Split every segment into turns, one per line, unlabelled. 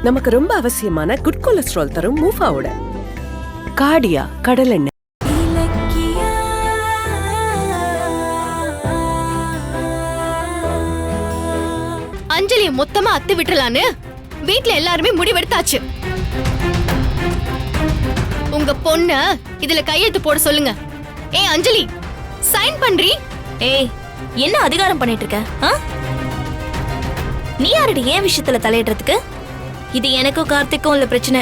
நமக்கு ரொம்ப அவசியமான குட் கொலஸ்ட்ரால் தரும் மூஃபாவோட கார்டியா கடலெண்ணெய்.
அஞ்சலிய மொத்தமா அத்து விட்டுலான்னு வீட்ல எல்லாருமே முடிவெடுத்தாச்சு. உங்க பொண்ண இதுல கையெழுத்து போட சொல்லுங்க. ஏய் அஞ்சலி, சைன் பண்றீ?
ஏய், என்ன அதிகாரம் பண்ணிட்டு இருக்க? நீ யாரடி ஏன் விஷயத்துல தலையிடுறதுக்கு? இது எனக்கும் கார்த்திக்கும் உள்ள பிரச்சனை.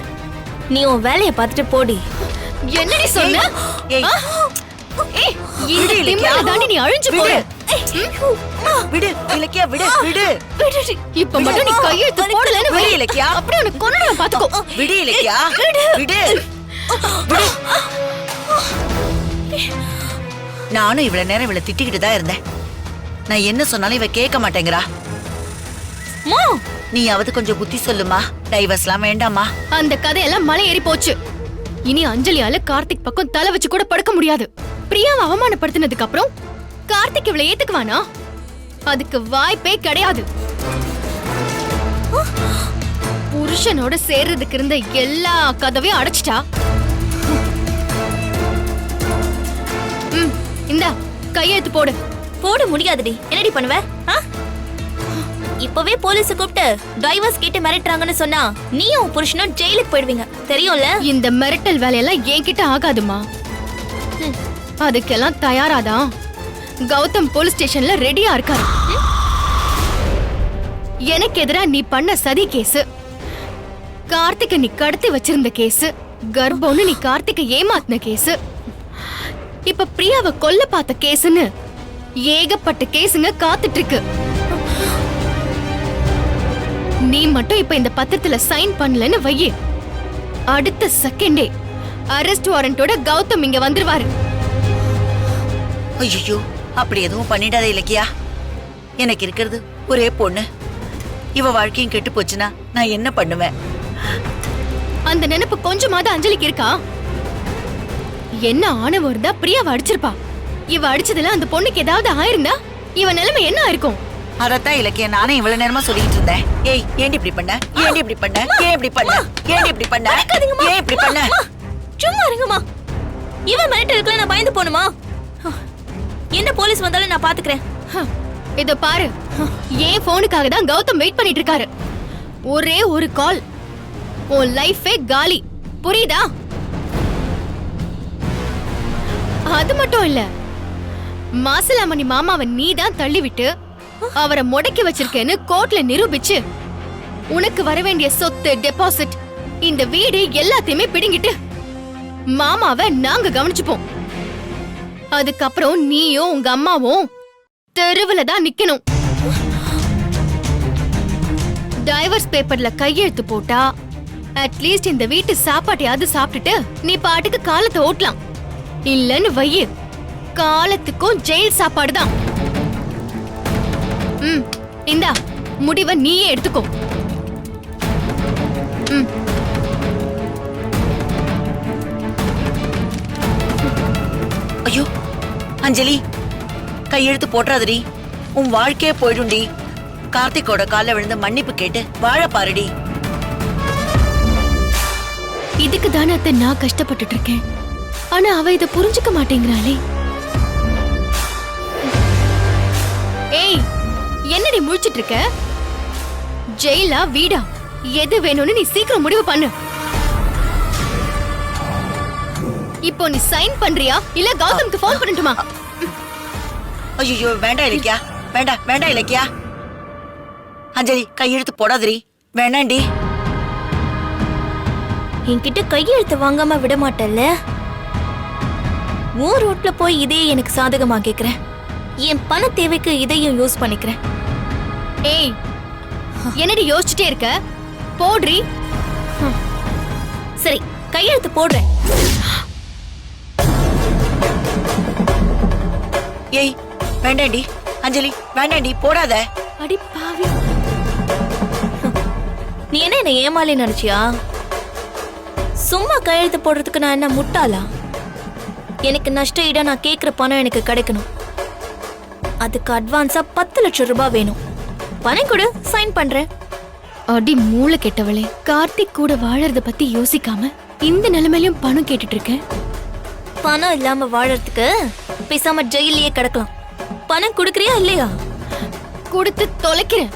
நீ உன் வேலையை பார்த்துட்டு போடி.
என்னடி சொன்ன? ஏய், இந்த திமிரல தாண்டி நீ அழிஞ்சு போற.
விடு இலக்கியா, விடு விடு.
இப்ப மட்டும் நீ கையெழுத்து போடலன்னு
விடு இலக்கியா.
அப்படியே உன்னை கொன்னுடுவேன் பாத்துக்கோ.
விடு இலக்கியா, விடு. நானும் இவ்வளவு நேரம் இவளை திட்டிக்கிட்டு தான் இருந்தேன். நான் என்ன சொன்னாலும் இவ கேட்க மாட்டேங்கிறா. நீயாவது கொஞ்சம் புத்தி சொல்லுமா. டைவர்ஸ்லாம் வேண்டாமா.
அந்த கதையெல்லாம் மலை ஏறி போச்சு. இனி அஞ்சலியால கார்த்திக் பக்கம் தலை வச்சு கூட படுக்க முடியாது. பிரியாவை அவமானப்படுத்தினதுக்கு அப்புறம் கார்த்திக் இவளை ஏத்துக்குவானா? அதுக்கு வாய்ப்பே கிடையாது. புருஷனோட சேர்றதுக்கு இருந்த எல்லா கதவையும் அடைச்சிட்டா. இந்த கையெழுத்து போடு.
போட முடியாதுடி. என்னடி பண்ணுவ? இப்பவே போலீஸ் கூப்பிட்டு டைவர்ஸ் கேட்டு மிரட்டுறாங்கன்னு சொன்னா நீயும் உன் புருஷனும் ஜெயிலுக்கு போயிடுவீங்க, தெரியும்ல?
இந்த மிரட்டல் வேலையெல்லாம் என்கிட்ட ஆகாதுமா. அதுக்கெல்லாம் தயாராதான் கௌதம் போலீஸ் ஸ்டேஷன்ல ரெடியா இருக்காரு. எனக்கு எதிரா நீ பண்ண சதி கேஸ், கார்த்திகை நீ கடத்தி வச்சிருந்த கேஸ், கர்ப்பம்னு நீ கார்த்திகை ஏமாத்தின கேஸ், இப்ப பிரியாவை கொல்ல பார்த்த கேஸ்னு ஏகப்பட்ட கேஸுங்க காத்துட்டு இருக்கு. நீ மட்டும் இப்ப இந்த பத்திரத்துல சைன் பண்ணலன்னு வையே, அடுத்த செகண்டே அரெஸ்ட் வாரண்டோட கௌதம் இங்க வந்துருவாரு.
ஐயோ, அப்படி எதுவும் பண்ணிடாத இலக்கியா. எனக்கு இருக்கிறது ஒரே பொண்ணு. இவ வாழ்க்கையும் கெட்டு போச்சுன்னா நான் என்ன பண்ணுவேன்?
அந்த நினைப்பு கொஞ்சமாவது அஞ்சலிக்கு இருக்கா? என்ன ஆணவம் இருந்தா பிரியாவை அடிச்சிருப்பா. இவ அடிச்சதுல அந்த பொண்ணுக்கு ஏதாவது ஆயிருந்தா இவ நிலைமை என்ன ஆயிருக்கும்?
அதத்தான் இலக்கிய நானே இவ்வளவு நேரமா சொல்லிட்டு இருந்தேன். ஏய், ஏன் இப்படி பண்ண? ஏன் இப்படி பண்ண? ஏன் இப்படி பண்ண? ஏன் இப்படி பண்ண? ஏன் இப்படி பண்ண?
சும்மா இருங்கம்மா. இவன் மிரட்டலுக்குள்ள நான் பயந்து போணுமா? என்ன போலீஸ் வந்தாலும் நான் பாத்துக்கிறேன்.
இதோ பாரு, ஏன் போனுக்காக தான் கௌதம் வெயிட் பண்ணிட்டு இருக்காரு. ஒரே ஒரு கால், உன் லைஃபே காலி. புரியுதா? அது மட்டும் இல்ல, மாசிலாமணி மாமாவை நீ தான் தள்ளி விட்டு அவரை முடக்கி வச்சிருக்கேன்னு கோர்ட்ல நிரூபிச்சு உனக்கு வர வேண்டிய சொத்து, டெபாசிட், இந்த வீடு எல்லாத்தையுமே பிடுங்கிட்டு மாமாவை நாங்க கவனிச்சுப்போம். அதுக்கப்புறம் நீயும் உங்க அம்மாவும் தெருவுல தான் நிக்கணும். டைவர்ஸ் பேப்பர்ல கையெழுத்து போட்டா அட்லீஸ்ட் இந்த வீட்டு சாப்பாட்டையாவது சாப்பிட்டுட்டு நீ பாட்டுக்கு காலத்தை ஓட்டலாம். இல்லன்னு வையே, காலத்துக்கும் ஜெயில் சாப்பாடு தான். இந்தா முடிவை நீயே எடுத்துக்கோ.
ஐயோ அஞ்சலி, கையெழுத்து போட்டுறாதடி. உன் வாழ்க்கையே போயிடும்டி. கார்த்திகோட கால விழுந்து மன்னிப்பு கேட்டு வாழ பாருடி.
இதுக்கு தானே அத்தை நான் கஷ்டப்பட்டுட்டு இருக்கேன். ஆனா அவ இத புரிஞ்சுக்க மாட்டேங்கிறாளே. ஏய், என்னடி முழிச்சிட்டு இருக்க? ஜெயிலா வீடா எது வேணும்னு நீ சீக்கிரம் முடிவு பண்ணு. இப்போ நீ சைன் பண்றியா இல்ல கௌதம்க்கு ஃபோன் பண்ணட்டுமா?
ஐயோ, வேண்டாம் இலக்கியா, வேண்டாம் வேண்டாம் இலக்கியா. அஞ்சலி, கையெழுத்து போடாதடி. வேண்டாண்டி.
என்கிட்ட கையெழுத்து வாங்காம விட மாட்டல்ல? ஊர் ரோட்ல போய் இதே எனக்கு சாதகமா கேக்குறேன். என் பண தேவைக்கு இதையும் யூஸ் பண்ணிக்கிறேன்.
ஏய், என்னடி யோசிச்சுட்டே இருக்க? போடுறி.
சரி, கையெழுத்து போடுறேன்.
ஏய், வேண்டாண்டி. அஞ்சலி, வேண்டாண்டி, போடாத.
அடி பாவி.
நீ என்ன ஏமாலி நினைச்சியா? சும்மா கையெழுத்து போடுறதுக்கு நான் என்ன முட்டாளா? எனக்கு நஷ்ட ஈடா நான் கேக்குற பணம் எனக்கு கிடைக்கணும். அதுக்கு அட்வான்ஸா 10 லட்சம் ரூபாய் வேணும். பணம் கொடு, சைன் பண்றேன்.
அடி மூளை கெட்டவளே, கார்த்திக் கூட வாழறத பத்தி யோசிக்காம இந்த நிலைமையிலும் பணம் கேட்டுட்டு இருக்கேன்.
பணம் இல்லாம வாழறதுக்கு பேசாம ஜெயிலே கிடக்கலாம். பணம் கொடுக்கறியா இல்லையா?
கொடுத்து தொலைக்கிறேன்.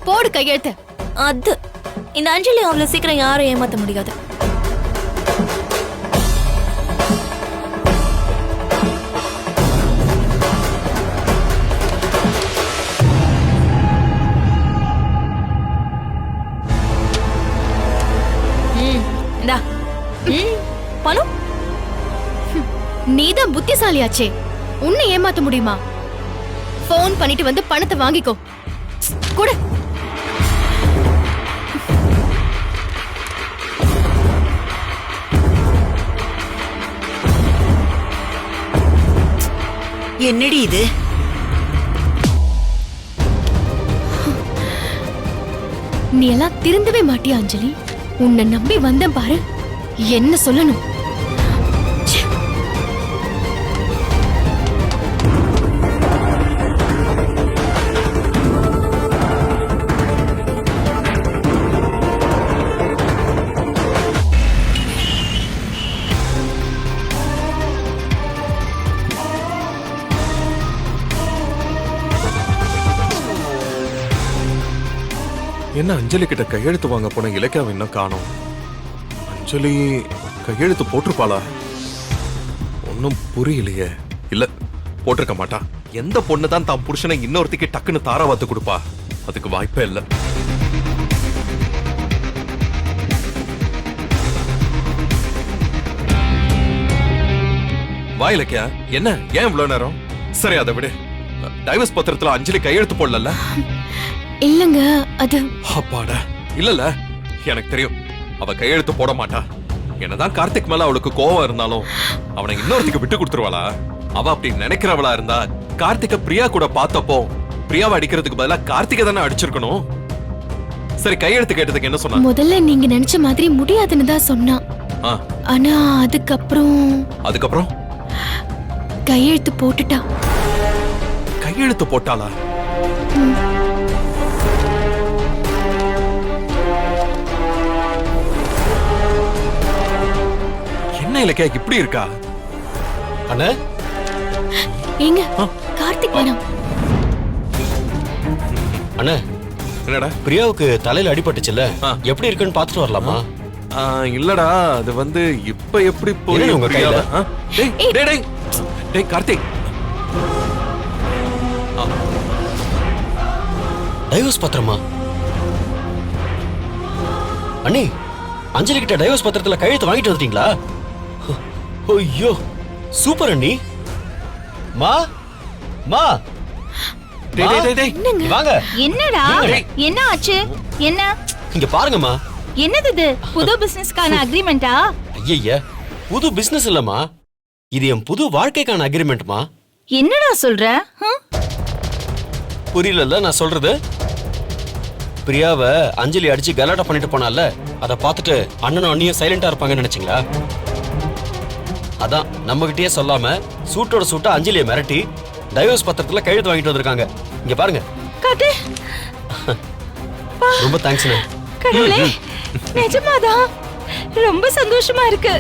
போடு கையெழுத்த.
அது இந்த அஞ்சலி அவ்வளவு சீக்கிரம் யாரும் ஏமாத்த முடியாது. பணம்
நீதான் புத்திசாலியாச்சே, உன்னை ஏமாத்த முடியுமா? போன் பண்ணிட்டு வந்து பணத்தை வாங்கிக்கோ. கூட
என்னடி இது?
நீ எல்லாம் திருந்தவே மாட்டியா அஞ்சலி? உன்னை நம்பி வந்தேன் பாரு, என்ன சொல்லணும்? ச்சே.
என்ன அஞ்சலி கிட்ட கையெழுத்து வாங்க போன இலக்கியாவை இன்னும் காணோம். அஞ்சலி கையெழுத்து போட்டிருப்பாளா? ஒன்னும் புரியலையே. இல்ல, போட்டிருக்க மாட்டா. எந்த பொண்ணு தான் தான் புருஷனை இன்னொருத்திக்கு டக்குன்னு தாராவாத்து கொடுப்பா? அதுக்கு வாய்ப்பே இல்ல. வா இலக்கியா, என்ன ஏன் இவ்வளவு நேரம்? சரி, அதை விடு. டைவர்ஸ் பத்திரத்துல அஞ்சலி கையெழுத்து போடல.
இல்லங்க, அது
அப்பாடா. இல்லல, எனக்கு தெரியும் அவ கையெழுத்து போட மாட்டா. என்னதான் கார்த்திக் மேல அவளுக்கு கோவம் இருந்தாலும் அவனை இன்னொருத்துக்கு விட்டு கொடுத்துருவாளா? அவ அப்படி நினைக்கிறவளா இருந்தா கார்த்திக பிரியா கூட பார்த்தப்போ பிரியாவை அடிக்கிறதுக்கு பதிலா கார்த்திகை தானே அடிச்சிருக்கணும். சரி, கையெழுத்து கேட்டதுக்கு என்ன சொன்னா?
முதல்ல நீங்க நினைச்ச மாதிரி முடியாதுன்னு தான் சொன்னா. ஆனா அதுக்கப்புறம் கையெழுத்து போட்டுட்டா.
கையெழுத்து போட்டாளா? என்ன இலக்கியா இப்படி இருக்கா?
அண்ணே,
ஏங்க கார்த்திக் வேணாம்.
அண்ணே,
என்னடா?
பிரியாவுக்கு தலையில அடிபட்டுச்சுல்ல, எப்படி இருக்குன்னு பாத்துட்டு வரலாமா?
இல்லடா, அது வந்து இப்ப எப்படி போய்
என்னடி உங்க கையில?
டேய் டேய் டேய் டேய் கார்த்திக்,
டைவர்ஸ் பத்திரமா? அண்ணி, அஞ்சலி கிட்ட டைவர்ஸ் பத்திரத்துல கையெழுத்து வாங்கிட்டு வந்துட்டீங்களா? ஐயோ, சூப்பர் அண்ணி. மா மா
டேய் டேய் டேய்
இங்க வாங்க.
என்னடா,
டேய்.
என்ன ஆச்சு? என்ன
இங்க பாருங்கம்மா.
என்னது இது? புது பிசினஸ்க்கான அக்ரிமெண்டா?
ஐயய்ய, புது பிசினஸ் இல்லம்மா, இது என் புது வாழ்க்கைக்கான அக்ரிமெண்ட்மா.
என்னடா சொல்ற? ஹம்?
புரியல நான் சொல்றது? பிரியாவை அஞ்சலி அடிச்சு கலாட்டா பண்ணிட்டு போனால, அதை பார்த்துட்டு அண்ணனும் அண்ணியும் சைலண்டா இருப்பாங்கன்னு நினைச்சீங்களா? அதான் நம்ம கிட்டயே சொல்லாம சூட்டோட சூட்டா அஞ்சலியை மிரட்டி டைவர்ஸ் பத்திரத்துல கையெழுத்து வாங்கிட்டு வந்திருக்காங்க. இங்க பாருங்க.
காட்டு.
ரொம்ப தேங்க்ஸ்ண்ணே.
கடவுளே, நிஜமாதான் ரொம்ப சந்தோஷமா இருக்கு.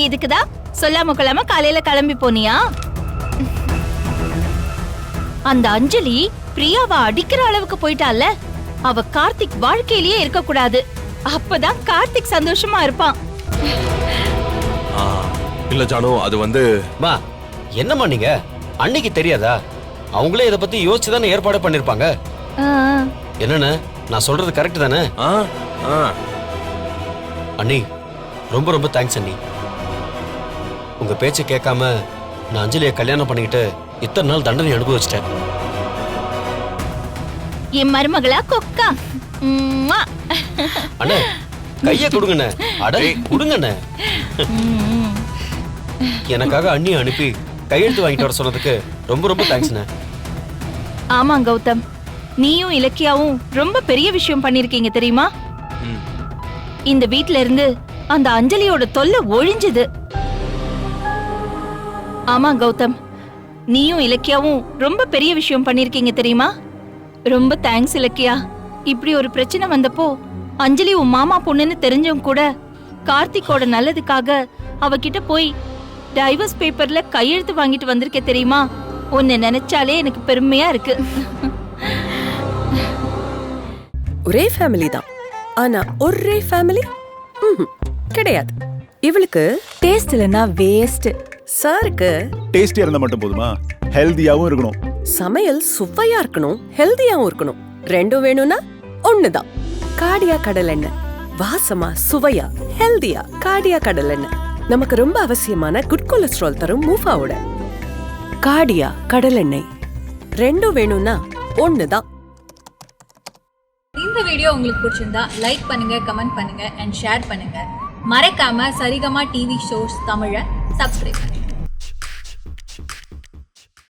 இதுக்குதான் சொல்லாம கொள்ளாம காலையில கிளம்பி போனியா? அந்த அஞ்சலி பிரியாவை அடிக்கிற அளவுக்கு போயிட்டால, அவ கார்த்திக் வாழ்க்கையிலேயே இருக்க கூடாது. அப்பதான் கார்த்திக் சந்தோஷமா இருப்பான்.
இல்ல ஜானு, அது வந்து
மா, என்னம்மா நீங்க? அன்னைக்கு தெரியாதா? அவங்களே இத பத்தி யோசிச்சு தானே ஏற்பாடு பண்ணிருப்பாங்க. என்னன்னு நான் சொல்றது கரெக்ட் தானே? அண்ணி, ரொம்ப ரொம்ப தேங்க்ஸ் அண்ணி. உங்க பேச்சை கேட்காம நான் அஞ்சலியை கல்யாணம் பண்ணிக்கிட்டு இத்தனை நாள் தண்டனை அனுபவிச்சிட்டேன்.
என் மருமகளா கொக்கா.
அண்ணே, கைய கொடுங்கண்ணே. அட கொடுங்கண்ணே. எனக்காக அண்ணி அனுப்பி கையெழுத்து வாங்கிட்டு வர சொன்னதுக்கு ரொம்ப ரொம்ப தேங்க்ஸ்ண்ணே.
ஆமா கௌதம், நீயும் இலக்கியாவும் ரொம்ப பெரிய விஷயம் பண்ணிருக்கீங்க தெரியுமா? இந்த வீட்ல இருந்து அந்த அஞ்சலியோட தொல்லை ஒழிஞ்சது. ஆமா கௌதம், நீயும் இலக்கியாவும் ரொம்ப பெரிய விஷயம் பண்ணிருக்கீங்க தெரியுமா? ரொம்ப தேங்க்ஸ் இலக்கியா. இப்படி ஒரு பிரச்சனை வந்தப்போ அஞ்சலி உன் மாமா பொண்ணுன்னு தெரிஞ்சவங்க கூட கார்த்திக்கோட நல்லதுக்காக அவகிட்ட போய் டைவர்ஸ் பேப்பர்ல கையெழுத்து வாங்கிட்டு வந்திருக்க தெரியுமா? உன்னை நினைச்சாலே எனக்கு பெருமையா இருக்கு.
ஒரே ஃபேமிலி தான், ஆனா ஒரே ஃபேமிலி கிடையாது. இவளுக்கு
டேஸ்ட் இல்லைன்னா வேஸ்ட்.
சாருக்கு
டேஸ்டியா இருந்தா மட்டும் போதுமா? ஹெல்தியாவும் இருக்கணும்.
சமையல் சுவையா இருக்கணும், ஹெல்தியாவும் இருக்கணும். ரெண்டும் வேணும்னா ஒண்ணுதான். காடியா கடலெண்ணெய், வாசமா சுவையா ஹெல்தியா காடியா கடலெண்ணெய். நமக்கு ரொம்ப அவசியமான குட் கொலஸ்ட்ரால் தரும் மூஃபாவோட காடியா கடலெண்ணெய். ரெண்டும் வேணும்னா ஒண்ணுதான்.
இந்த வீடியோ உங்களுக்கு பிடிச்சிருந்தா லைக் பண்ணுங்க, கமெண்ட் பண்ணுங்க அண்ட் ஷேர் பண்ணுங்க. மறக்காம சரிகமா டிவி ஷோஸ் தமிழை சப்ஸ்கிரைப் பண்ணுங்க.